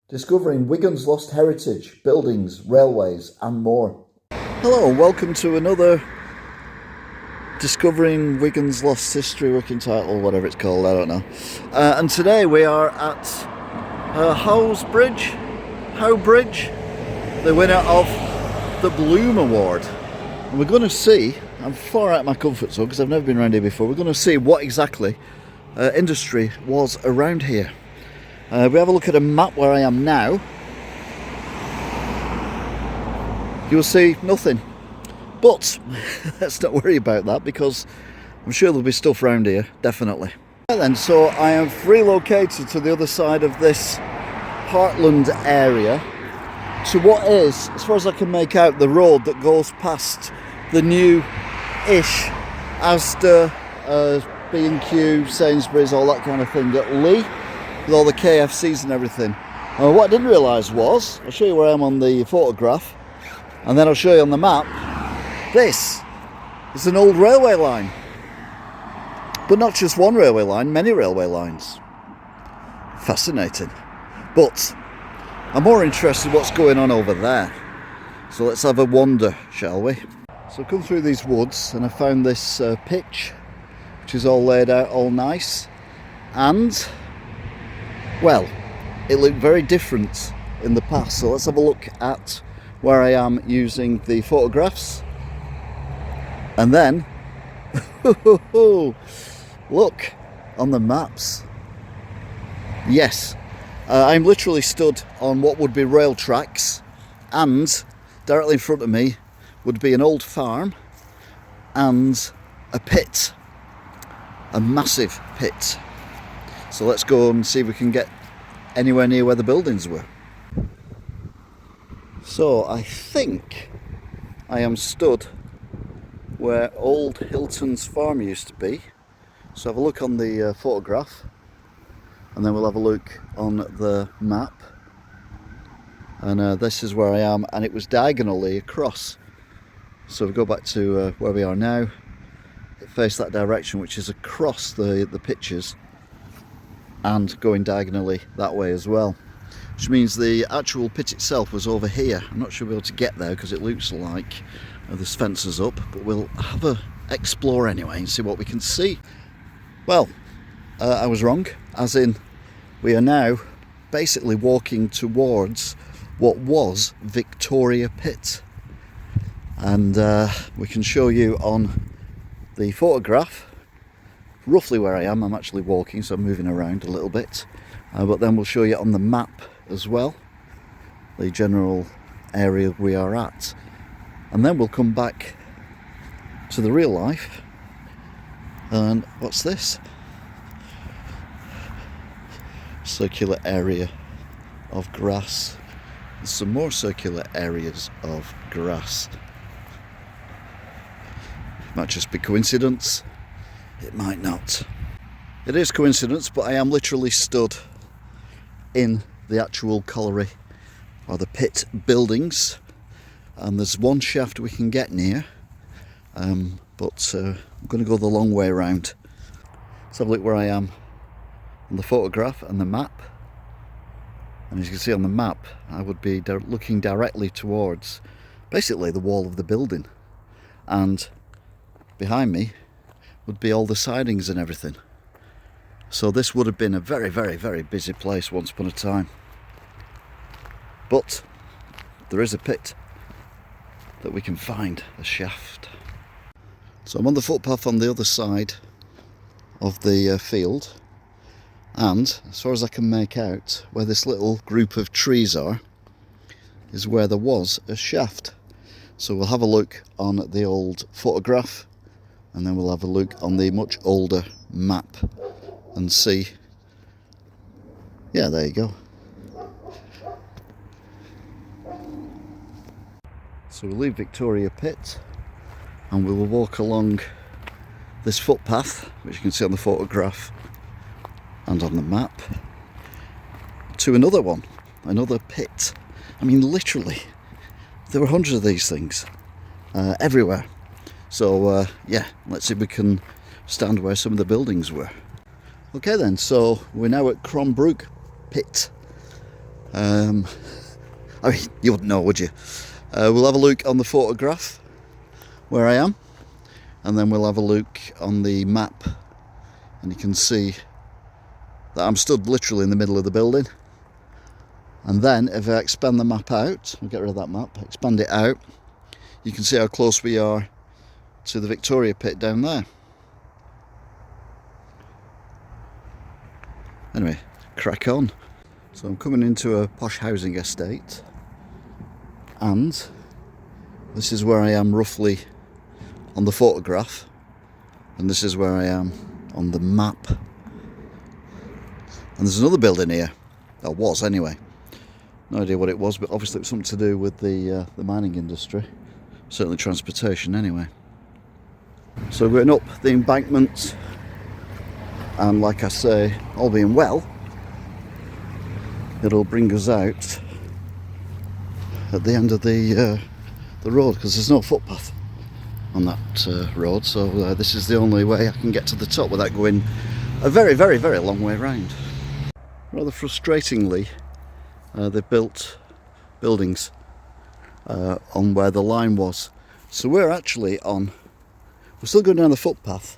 Discovering Wigan's lost heritage, buildings, railways and more. Hello and welcome to another Discovering Wigan's Lost History working title, whatever it's called, I don't know. And today we are at Howe's Bridge, Howe Bridge, the winner of the Bloom Award. And we're going to see, I'm far out of my comfort zone because I've never been around here before, we're going to see what exactly industry was around here. We have a look at a map where I am now. You'll see nothing. But let's not worry about that because I'm sure there'll be stuff around here, definitely. Right then, so I have relocated to the other side of this heartland area to what is, as far as I can make out, the road that goes past the new-ish Asda, B&Q, Sainsbury's, all that kind of thing at Lee, with all the KFCs and everything. What I didn't realise was, I'll show you where I am on the photograph, and then I'll show you on the map, this is an old railway line. But not just one railway line, many railway lines. Fascinating. But I'm more interested in what's going on over there. So let's have a wander, shall we? So I've come through these woods and I found this pitch, which is all laid out all nice. And well, it looked very different in the past, so let's have a look at where I am using the photographs. And then, look on the maps. Yes, I'm literally stood on what would be rail tracks, and directly in front of me would be an old farm and a pit, a massive pit. So let's go and see if we can get anywhere near where the buildings were. So I think I am stood where old Hilton's farm used to be. So have a look on the photograph and then we'll have a look on the map. And this is where I am, and it was diagonally across. So if we go back to where we are now, it faced that direction, which is across the pictures, and going diagonally that way as well, which means the actual pit itself was over here. I'm not sure we'll be able to get there because it looks like there's fences up, but we'll have a explore anyway and see what we can see. Well, I was wrong, as in we are now basically walking towards what was Victoria Pit, and we can show you on the photograph roughly where I am. I'm actually walking, so I'm moving around a little bit, but then we'll show you on the map as well the general area we are at, and then we'll come back to the real life. And what's this? Circular area of grass. There's some more circular areas of grass. It might just be coincidence. It might not. It is coincidence, but I am literally stood in the actual colliery or the pit buildings, and there's one shaft we can get near, but I'm going to go the long way around. Let's have a look where I am on the photograph and the map. And as you can see on the map, I would be looking directly towards basically the wall of the building, and behind me would be all the sidings and everything. So this would have been a very, very, very busy place once upon a time. But there is a pit that we can find, a shaft. So I'm on the footpath on the other side of the field, and as far as I can make out, where this little group of trees are is where there was a shaft. So we'll have a look on the old photograph, and then we'll have a look on the much older map and see. Yeah, there you go. So we'll leave Victoria Pit and we will walk along this footpath, which you can see on the photograph and on the map, to another one, another pit. I mean, literally, there were hundreds of these things everywhere. So yeah, let's see if we can stand where some of the buildings were. Okay then, so we're now at Cronbrook Pit, I mean, you wouldn't know, would you? We'll have a look on the photograph where I am, and then we'll have a look on the map, and you can see that I'm stood literally in the middle of the building. And then if I expand the map out, I'll get rid of that map, expand it out, you can see how close we are to the Victoria pit down there. Anyway, crack on. So I'm coming into a posh housing estate, and this is where I am roughly on the photograph, and this is where I am on the map. And there's another building here, or was anyway. No idea what it was, but obviously it was something to do with the mining industry, certainly transportation anyway. So going up the embankment, and like I say, all being well, it'll bring us out at the end of the road, because there's no footpath on that road, so this is the only way I can get to the top without going a very, very, very long way round. Rather frustratingly, they've built buildings on where the line was, so we're actually on, we're still going down the footpath,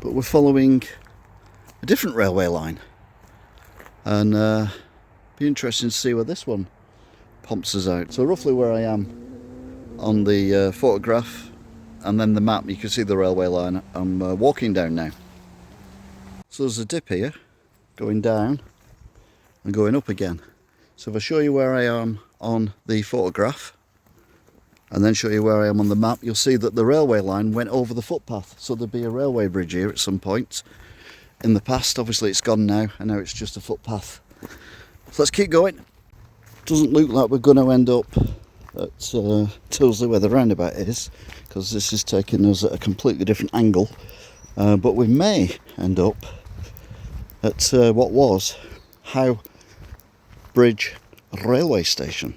but we're following a different railway line, and be interesting to see where this one pumps us out. So roughly where I am on the photograph and then the map, you can see the railway line I'm walking down now. So there's a dip here going down and going up again. So if I show you where I am on the photograph and then show you where I am on the map, you'll see that the railway line went over the footpath, so there'd be a railway bridge here at some point in the past. Obviously it's gone now, and now it's just a footpath. So let's keep going. Doesn't look like we're going to end up at Tilsley where the roundabout is, because this is taking us at a completely different angle, but we may end up at what was Howe Bridge railway station.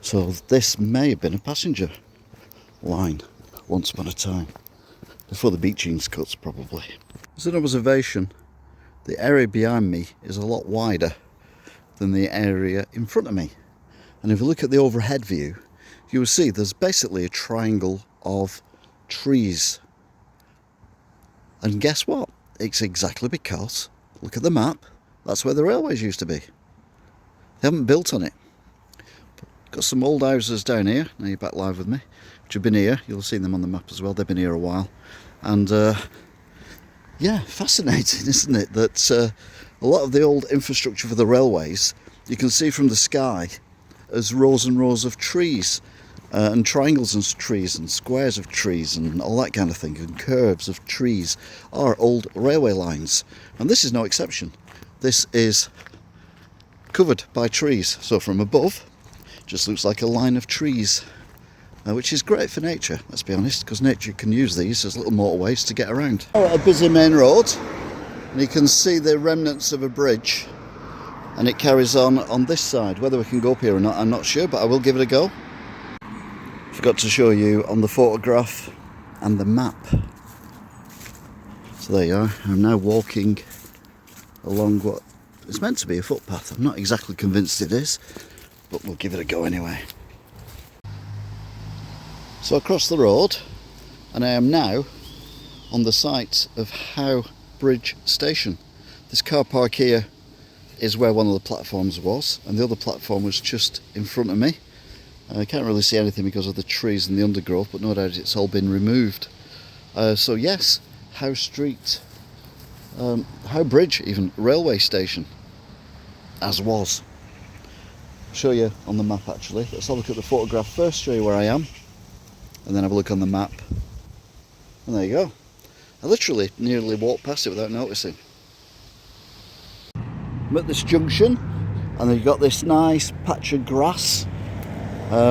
So this may have been a passenger line once upon a time, before the beachings cuts probably. As an observation, the area behind me is a lot wider than the area in front of me, and if you look at the overhead view, you will see there's basically a triangle of trees. And guess what? It's exactly because, look at the map, that's where the railways used to be. They haven't built on it. Got some old houses down here, now you're back live with me, which have been here. You'll have seen them on the map as well, they've been here a while. And yeah, fascinating, isn't it, that a lot of the old infrastructure for the railways you can see from the sky as rows and rows of trees, and triangles of trees and squares of trees and all that kind of thing, and curves of trees are old railway lines, and this is no exception. This is covered by trees, so from above just looks like a line of trees, which is great for nature, let's be honest, because nature can use these as little motorways to get around. We're at a busy main road, and you can see the remnants of a bridge, and it carries on this side. Whether we can go up here or not, I'm not sure, but I will give it a go. Forgot to show you on the photograph and the map. So there you are. I'm now walking along what is meant to be a footpath. I'm not exactly convinced it is, but we'll give it a go anyway. So I crossed the road, and I am now on the site of Howe Bridge Station. This car park here is where one of the platforms was, and the other platform was just in front of me. I can't really see anything because of the trees and the undergrowth, but no doubt it's all been removed. So yes, Howe Street, Howe Bridge even, railway station, as was. I'll show you on the map actually. Let's have a look at the photograph first, show you where I am, and then have a look on the map. And there you go. I literally nearly walked past it without noticing. I'm at this junction, and then you've got this nice patch of grass,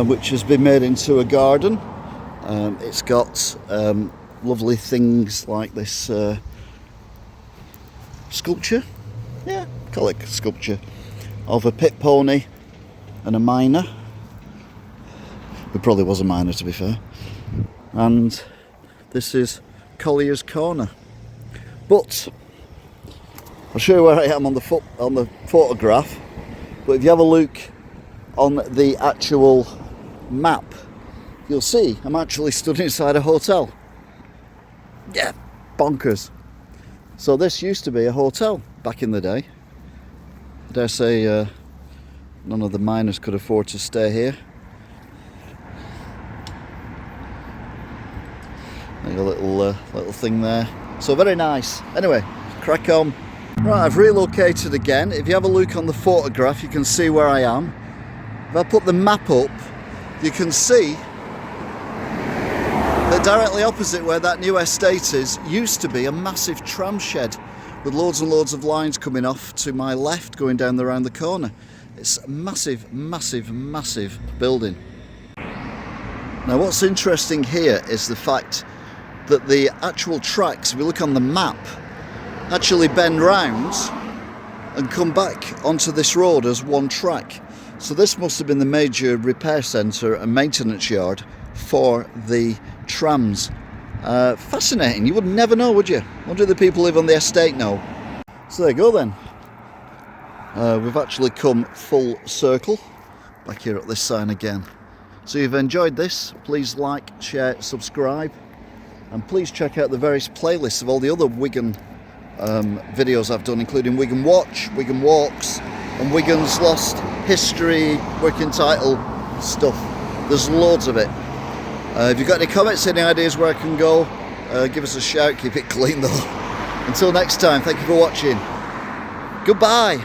which has been made into a garden. It's got lovely things like this sculpture, yeah, call it sculpture, of a pit pony and a miner. It probably was a miner, to be fair. And this is Collier's Corner. But I'll show you where I am on the photograph, But if you have a look on the actual map, you'll see I'm actually stood inside a hotel. Yeah, bonkers. So this used to be a hotel back in the day. I dare say none of the miners could afford to stay here. Like a little thing there. So very nice. Anyway, crack on. Right, I've relocated again. If you have a look on the photograph, you can see where I am. If I put the map up, you can see that directly opposite where that new estate is, used to be a massive tram shed with loads and loads of lines coming off to my left, going down around the corner. It's a massive, massive, massive building. Now what's interesting here is the fact that the actual tracks, if you look on the map, actually bend round and come back onto this road as one track. So this must have been the major repair centre and maintenance yard for the trams. Fascinating. You would never know, would you? What do the people live on the estate know? So there you go then. We've actually come full circle back here at this sign again. So if you've enjoyed this, please like, share, subscribe, and please check out the various playlists of all the other Wigan videos I've done, including Wigan Watch, Wigan Walks, and Wigan's Lost History, working title stuff. There's loads of it. If you've got any comments, any ideas where I can go, give us a shout. Keep it clean though. Until next time, thank you for watching. Goodbye.